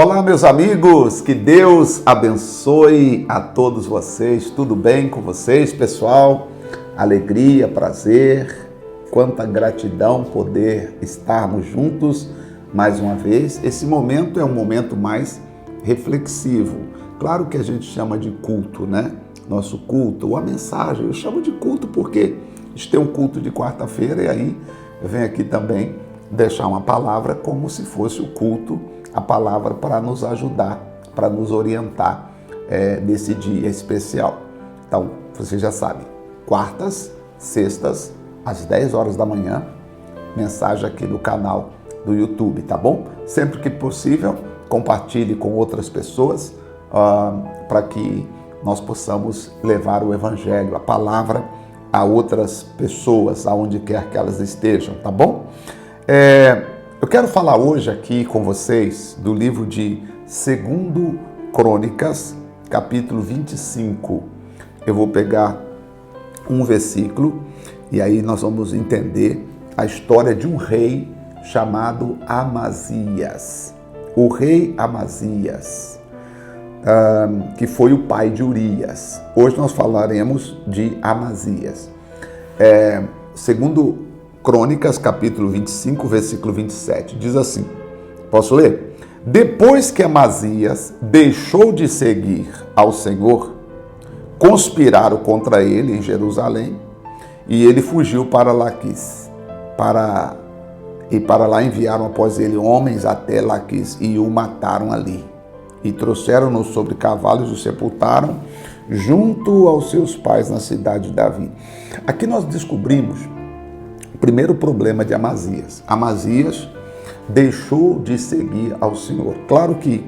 Olá, meus amigos, que Deus abençoe a todos vocês. Tudo bem com vocês, pessoal? Alegria, prazer, quanta gratidão poder estarmos juntos mais uma vez. Esse momento é um momento mais reflexivo. Claro que a gente chama de culto, né? Nosso culto, ou a mensagem, eu chamo de culto porque a gente tem um culto de quarta-feira e aí eu venho aqui também deixar uma palavra como se fosse o culto, a palavra para nos ajudar, para nos orientar nesse dia especial. Então, você já sabe, quartas, sextas, às 10 horas da manhã, mensagem aqui no canal do YouTube, tá bom? Sempre que possível, compartilhe com outras pessoas para que nós possamos levar o Evangelho, a palavra, a outras pessoas, aonde quer que elas estejam, tá bom? Eu quero falar hoje aqui com vocês do livro de 2 Crônicas, capítulo 25. Eu vou pegar um versículo e aí nós vamos entender a história de um rei chamado Amazias. O rei Amazias, que foi o pai de Urias. Hoje nós falaremos de Amazias. Segundo Crônicas, capítulo 25, versículo 27, diz assim, posso ler? Depois que Amazias deixou de seguir ao Senhor, conspiraram contra ele em Jerusalém e ele fugiu para Laquis. Para lá enviaram após ele homens até Laquis e o mataram ali. E trouxeram-no sobre cavalos e o sepultaram junto aos seus pais na cidade de Davi. Aqui nós descobrimos o primeiro problema de Amazias. Amazias deixou de seguir ao Senhor. Claro que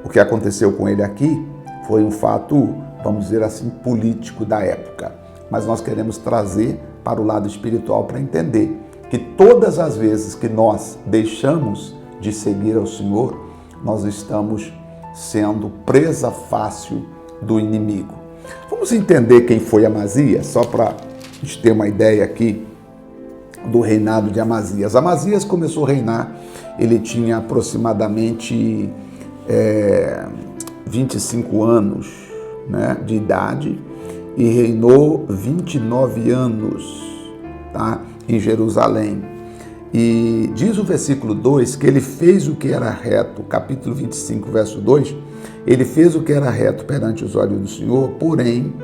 o que aconteceu com ele aqui foi um fato, vamos dizer assim, político da época. Mas nós queremos trazer para o lado espiritual para entender que todas as vezes que nós deixamos de seguir ao Senhor, nós estamos sendo presa fácil do inimigo. Vamos entender quem foi Amazias, só para a gente ter uma ideia aqui do reinado de Amazias. Amazias começou a reinar, ele tinha aproximadamente 25 anos, né, de idade e reinou 29 anos, tá, em Jerusalém. E diz o versículo 2 que ele fez o que era reto, capítulo 25, verso 2, ele fez o que era reto perante os olhos do Senhor, porém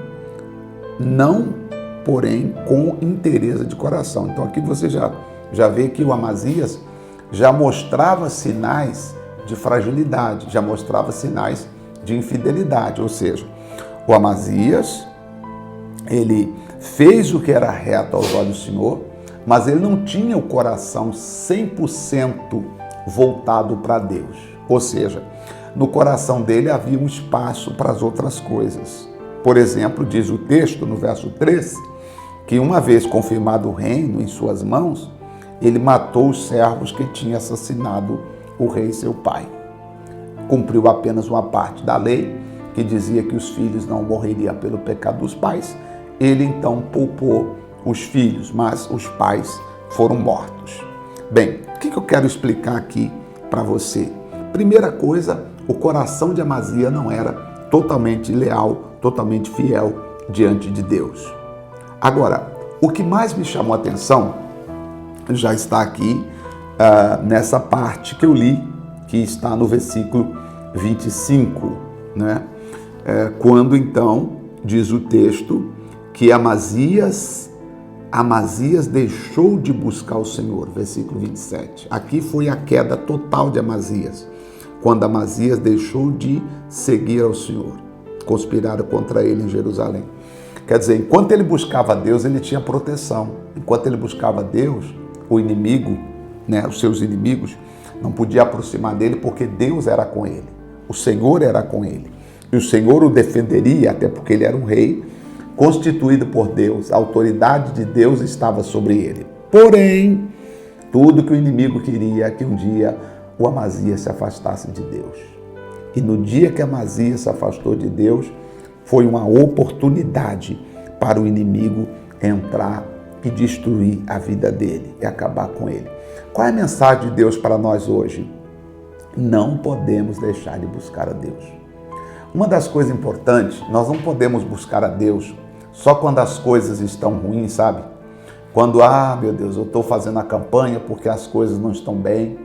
com inteireza de coração. Então aqui você já vê que o Amazias já mostrava sinais de fragilidade, já mostrava sinais de infidelidade, ou seja, o Amazias, ele fez o que era reto aos olhos do Senhor, mas ele não tinha o coração 100% voltado para Deus. Ou seja, no coração dele havia um espaço para as outras coisas. Por exemplo, diz o texto no verso 13, que uma vez confirmado o reino em suas mãos, ele matou os servos que tinham assassinado o rei seu pai. Cumpriu apenas uma parte da lei, que dizia que os filhos não morreriam pelo pecado dos pais. Ele então poupou os filhos, mas os pais foram mortos. Bem, o que eu quero explicar aqui para você? Primeira coisa, o coração de Amazias não era totalmente leal, totalmente fiel diante de Deus. Agora, o que mais me chamou a atenção já está aqui nessa parte que eu li, que está no versículo 25, né? Quando então diz o texto que Amazias deixou de buscar o Senhor, versículo 27. Aqui foi a queda total de Amazias, quando Amazias deixou de seguir ao Senhor. Conspiraram contra ele em Jerusalém. Quer dizer, enquanto ele buscava Deus, ele tinha proteção. Enquanto ele buscava Deus, o inimigo, né, os seus inimigos, não podia aproximar dele porque Deus era com ele. O Senhor era com ele. E o Senhor o defenderia, até porque ele era um rei constituído por Deus. A autoridade de Deus estava sobre ele. Porém, tudo que o inimigo queria é que um dia o Amazias se afastasse de Deus. E no dia que Amazias se afastou de Deus, foi uma oportunidade para o inimigo entrar e destruir a vida dele e acabar com ele. Qual é a mensagem de Deus para nós hoje? Não podemos deixar de buscar a Deus. Uma das coisas importantes, nós não podemos buscar a Deus só quando as coisas estão ruins, sabe? Quando, meu Deus, eu estou fazendo a campanha porque as coisas não estão bem,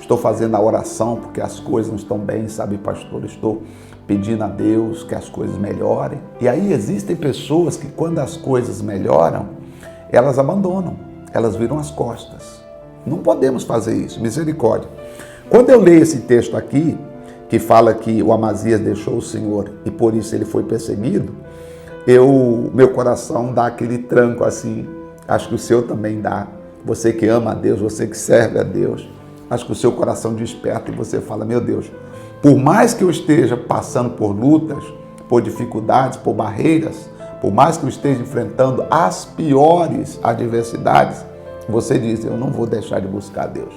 estou fazendo a oração porque as coisas não estão bem, sabe, pastor? Estou pedindo a Deus que as coisas melhorem. E aí existem pessoas que quando as coisas melhoram, elas abandonam, elas viram as costas. Não podemos fazer isso, misericórdia. Quando eu leio esse texto aqui, que fala que o Amazias deixou o Senhor e por isso ele foi perseguido, meu coração dá aquele tranco assim, acho que o seu também dá. Você que ama a Deus, você que serve a Deus, acho que o seu coração desperta e você fala, meu Deus, por mais que eu esteja passando por lutas, por dificuldades, por barreiras, por mais que eu esteja enfrentando as piores adversidades, você diz, eu não vou deixar de buscar a Deus.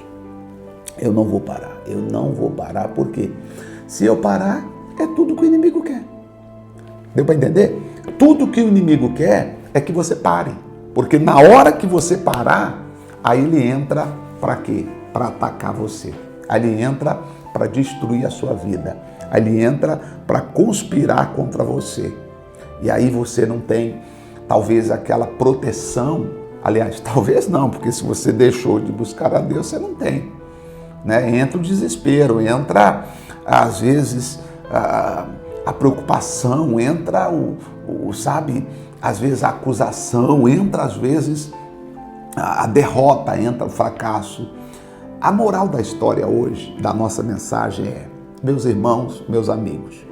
Eu não vou parar, porque se eu parar, é tudo que o inimigo quer. Deu para entender? Tudo que o inimigo quer é que você pare, porque na hora que você parar, aí ele entra para quê? Para atacar você. Aí ele entra para destruir a sua vida. Aí ele entra para conspirar contra você. E aí você não tem, talvez, aquela proteção. Aliás, talvez não, porque se você deixou de buscar a Deus, você não tem. Né? Entra o desespero, entra, às vezes, a preocupação, entra sabe, às vezes a acusação, entra, às vezes, a derrota, entra o fracasso. A moral da história hoje, da nossa mensagem é, meus irmãos, meus amigos,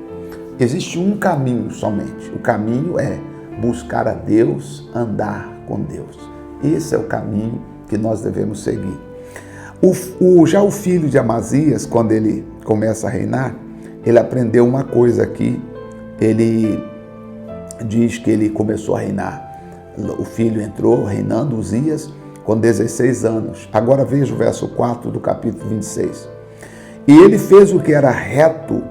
existe um caminho somente. O caminho é buscar a Deus, andar com Deus. Esse é o caminho que nós devemos seguir. Já o filho de Amazias, quando ele começa a reinar, ele aprendeu uma coisa aqui. Ele diz que ele começou a reinar. O filho entrou reinando, Uzias, com 16 anos. Agora veja o verso 4 do capítulo 26. E ele fez o que era reto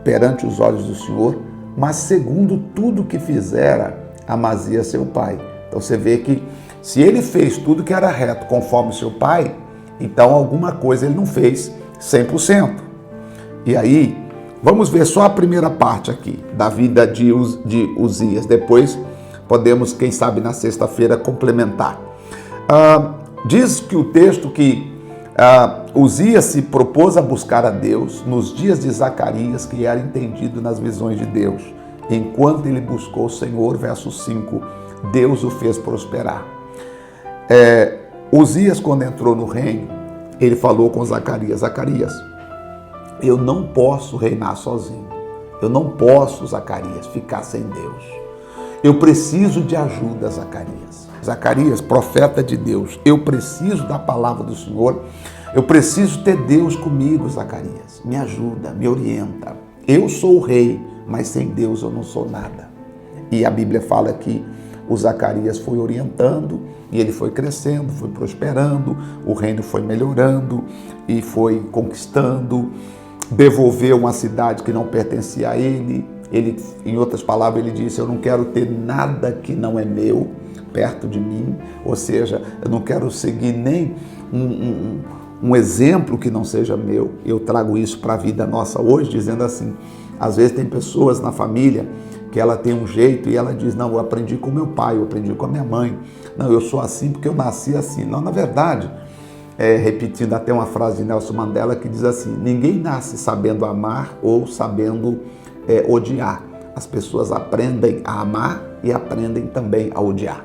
perante os olhos do Senhor, mas segundo tudo que fizera Amazias seu pai. Então você vê que se ele fez tudo que era reto conforme seu pai, então alguma coisa ele não fez 100%. E aí, vamos ver só a primeira parte aqui da vida de Uzias. Depois podemos, quem sabe, na sexta-feira complementar. Diz que o texto que Uzias se propôs a buscar a Deus nos dias de Zacarias, que era entendido nas visões de Deus. Enquanto ele buscou o Senhor, verso 5, Deus o fez prosperar. Uzias, quando entrou no reino, ele falou com Zacarias, Zacarias, eu não posso reinar sozinho. Eu não posso, Zacarias, ficar sem Deus. Eu preciso de ajuda, Zacarias. Zacarias, profeta de Deus, eu preciso da palavra do Senhor. Eu preciso ter Deus comigo, Zacarias. Me ajuda, me orienta. Eu sou o rei, mas sem Deus eu não sou nada. E a Bíblia fala que o Zacarias foi orientando e ele foi crescendo, foi prosperando, o reino foi melhorando e foi conquistando, devolveu uma cidade que não pertencia a ele. Ele, em outras palavras, ele disse, eu não quero ter nada que não é meu perto de mim, ou seja, eu não quero seguir nem um exemplo que não seja meu. Eu trago isso para a vida nossa hoje, dizendo assim, às vezes tem pessoas na família que ela tem um jeito e ela diz, não, eu aprendi com meu pai, eu aprendi com a minha mãe, não, eu sou assim porque eu nasci assim. Não, na verdade, repetindo até uma frase de Nelson Mandela que diz assim, ninguém nasce sabendo amar ou sabendo odiar. As pessoas aprendem a amar e aprendem também a odiar.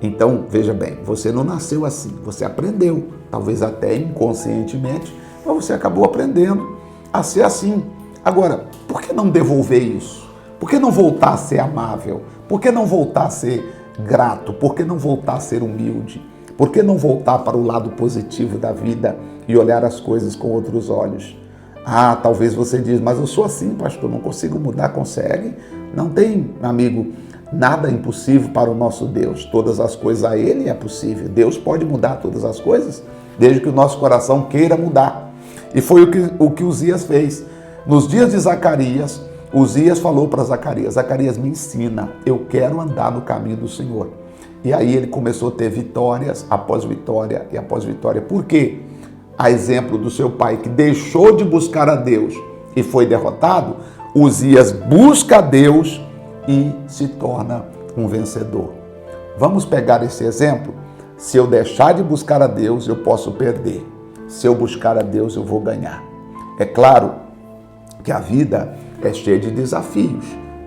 Então, veja bem, você não nasceu assim, você aprendeu, talvez até inconscientemente, mas você acabou aprendendo a ser assim. Agora, por que não devolver isso? Por que não voltar a ser amável? Por que não voltar a ser grato? Por que não voltar a ser humilde? Por que não voltar para o lado positivo da vida e olhar as coisas com outros olhos? Talvez você diz, mas eu sou assim, pastor, não consigo mudar, consegue? Não tem, amigo, nada impossível para o nosso Deus. Todas as coisas a Ele é possível. Deus pode mudar todas as coisas, desde que o nosso coração queira mudar. E foi o que Uzias fez. Nos dias de Zacarias, Uzias falou para Zacarias, Zacarias, me ensina, eu quero andar no caminho do Senhor. E aí ele começou a ter vitórias após vitória e após vitória. Por quê? a exemplo do seu pai, que deixou de buscar a Deus e foi derrotado, Uzias busca a Deus e se torna um vencedor. Vamos pegar esse exemplo? Se eu deixar de buscar a Deus, eu posso perder. Se eu buscar a Deus, eu vou ganhar. É claro que a vida é cheia de desafios.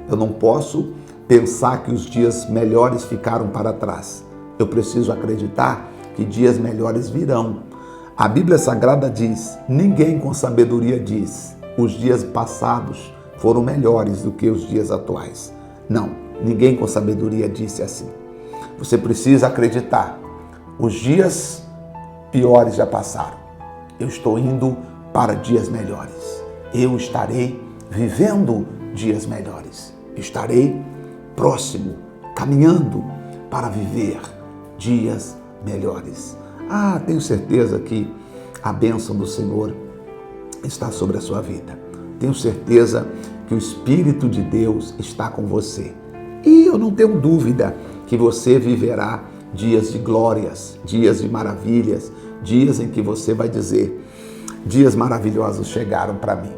Eu não posso pensar que os dias melhores ficaram para trás. Eu preciso acreditar que dias melhores virão. A Bíblia Sagrada diz: ninguém com sabedoria diz, os dias passados foram melhores do que os dias atuais. Não, ninguém com sabedoria disse assim. Você precisa acreditar. Os dias piores já passaram. Eu estou indo para dias melhores. Eu estarei vivendo dias melhores. Estarei próximo, caminhando para viver dias melhores. Tenho certeza que a bênção do Senhor está sobre a sua vida. Tenho certeza que o Espírito de Deus está com você. E eu não tenho dúvida que você viverá dias de glórias, dias de maravilhas, dias em que você vai dizer: dias maravilhosos chegaram para mim.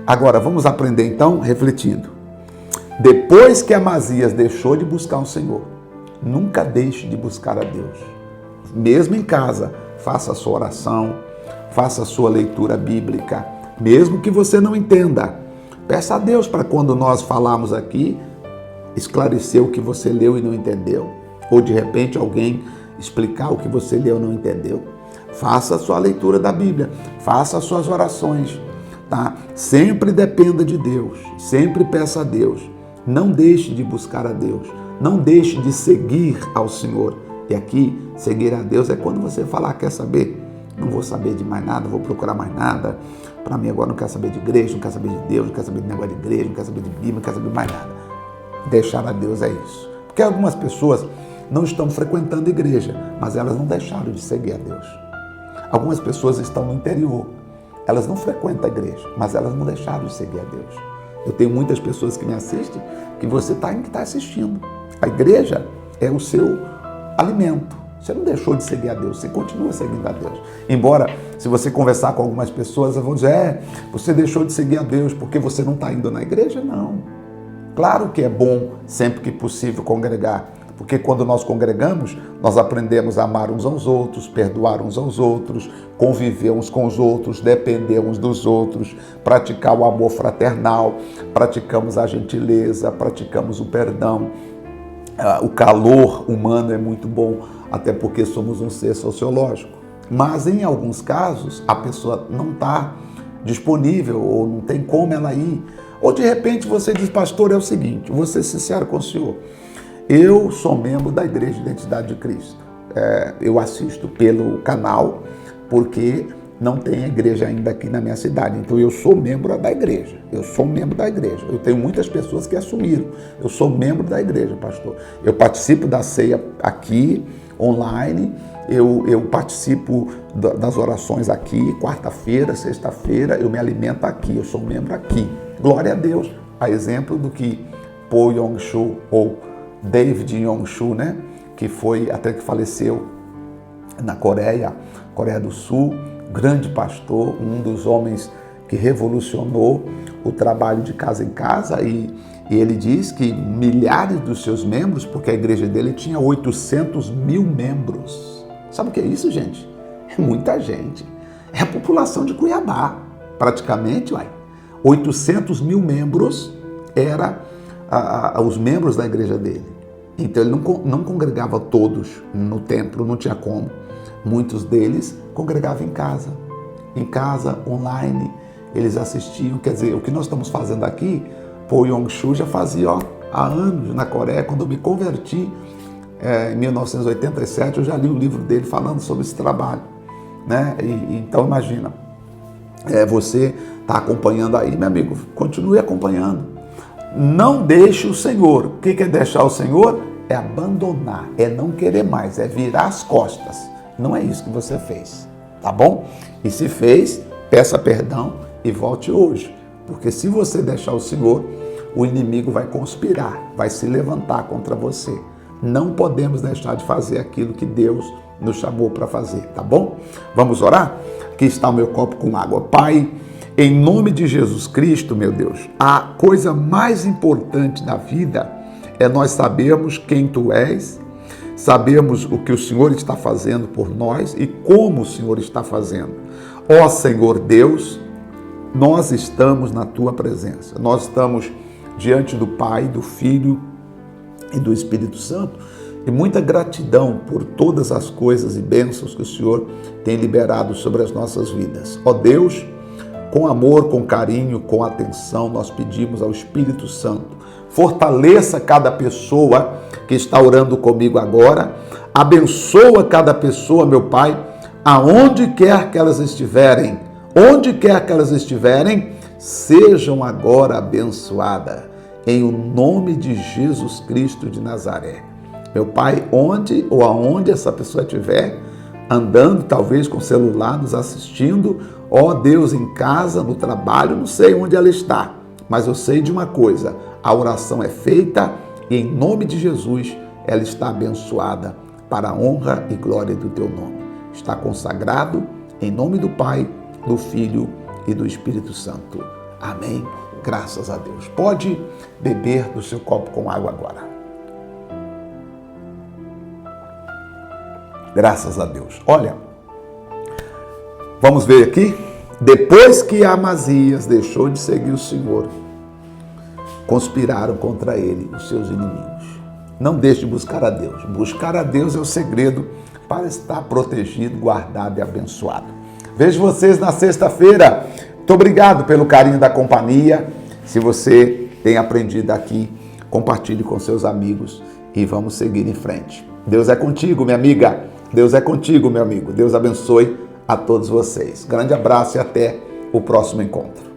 Agora, vamos aprender então, refletindo. Depois que Amazias deixou de buscar o Senhor, nunca deixe de buscar a Deus. Mesmo em casa, faça a sua oração, faça a sua leitura bíblica, mesmo que você não entenda. Peça a Deus para quando nós falarmos aqui, esclarecer o que você leu e não entendeu, ou de repente alguém explicar o que você leu e não entendeu. Faça a sua leitura da Bíblia, faça as suas orações, tá? Sempre dependa de Deus, sempre peça a Deus. Não deixe de buscar a Deus, não deixe de seguir ao Senhor. E aqui, seguir a Deus é quando você falar: quer saber? Não vou saber de mais nada, não vou procurar mais nada. Para mim agora não quero saber de igreja, não quero saber de Deus, não quero saber de negócio de igreja, não quero saber de Bíblia, não quero saber de mais nada. Deixar a Deus é isso. Porque algumas pessoas não estão frequentando igreja, mas elas não deixaram de seguir a Deus. Algumas pessoas estão no interior, elas não frequentam a igreja, mas elas não deixaram de seguir a Deus. Eu tenho muitas pessoas que me assistem, que você está assistindo. A igreja é o seu alimento. Você não deixou de seguir a Deus, você continua seguindo a Deus. Embora, se você conversar com algumas pessoas, elas vão dizer: você deixou de seguir a Deus porque você não está indo na igreja? Não. Claro que é bom, sempre que possível, congregar. Porque quando nós congregamos, nós aprendemos a amar uns aos outros, perdoar uns aos outros, conviver uns com os outros, depender uns dos outros, praticar o amor fraternal, praticamos a gentileza, praticamos o perdão. O calor humano é muito bom, até porque somos um ser sociológico. Mas em alguns casos, a pessoa não está disponível ou não tem como ela ir. Ou de repente você diz: pastor, é o seguinte, vou ser sincero com o senhor. Eu sou membro da Igreja Identidade de Cristo. Eu assisto pelo canal, porque não tem igreja ainda aqui na minha cidade. Então eu sou membro da igreja. Eu sou membro da igreja. Eu tenho muitas pessoas que assumiram. Eu sou membro da igreja, pastor. Eu participo da ceia aqui, online. Eu participo das orações aqui, quarta-feira, sexta-feira. Eu me alimento aqui. Eu sou membro aqui. Glória a Deus. A exemplo do que Po Yong-Soo ou David Yong-Soo, né? Que foi até que faleceu na Coreia do Sul, grande pastor, um dos homens que revolucionou o trabalho de casa em casa, e ele diz que milhares dos seus membros, porque a igreja dele tinha 800 mil membros. Sabe o que é isso, gente? É muita gente. É a população de Cuiabá, praticamente, 800 mil membros eram os membros da igreja dele. Então ele não congregava todos no templo, não tinha como. Muitos deles congregavam em casa, online, eles assistiam. Quer dizer, o que nós estamos fazendo aqui, Po Yong-Soo já fazia há anos na Coreia. Quando eu me converti, em 1987, eu já li o livro dele falando sobre esse trabalho, né? Então imagina, você está acompanhando aí, meu amigo, continue acompanhando. Não deixe o Senhor. O que é deixar o Senhor? É abandonar, é não querer mais, é virar as costas. Não é isso que você fez, tá bom? E se fez, peça perdão e volte hoje. Porque se você deixar o Senhor, o inimigo vai conspirar, vai se levantar contra você. Não podemos deixar de fazer aquilo que Deus nos chamou para fazer, tá bom? Vamos orar? Aqui está o meu copo com água. Pai, em nome de Jesus Cristo, meu Deus, a coisa mais importante da vida é nós sabermos quem Tu és, sabemos o que o Senhor está fazendo por nós e como o Senhor está fazendo. Ó Senhor Deus, nós estamos na Tua presença, nós estamos diante do Pai, do Filho e do Espírito Santo, e muita gratidão por todas as coisas e bênçãos que o Senhor tem liberado sobre as nossas vidas. Ó Deus, com amor, com carinho, com atenção, nós pedimos ao Espírito Santo, fortaleça cada pessoa que está orando comigo agora, abençoa cada pessoa, meu Pai, aonde quer que elas estiverem, onde quer que elas estiverem, sejam agora abençoadas, em o nome de Jesus Cristo de Nazaré. Meu Pai, onde ou aonde essa pessoa estiver, andando talvez com o celular, nos assistindo, ó Deus, em casa, no trabalho, não sei onde ela está, mas eu sei de uma coisa, a oração é feita e em nome de Jesus ela está abençoada para a honra e glória do Teu nome. Está consagrado em nome do Pai, do Filho e do Espírito Santo. Amém. Graças a Deus. Pode beber do seu copo com água agora. Graças a Deus. Olha, vamos ver aqui. Depois que Amazias deixou de seguir o Senhor, conspiraram contra ele os seus inimigos. Não deixe de buscar a Deus. Buscar a Deus é o segredo para estar protegido, guardado e abençoado. Vejo vocês na sexta-feira. Muito obrigado pelo carinho da companhia. Se você tem aprendido aqui, compartilhe com seus amigos e vamos seguir em frente. Deus é contigo, minha amiga. Deus é contigo, meu amigo. Deus abençoe a todos vocês. Grande abraço e até o próximo encontro.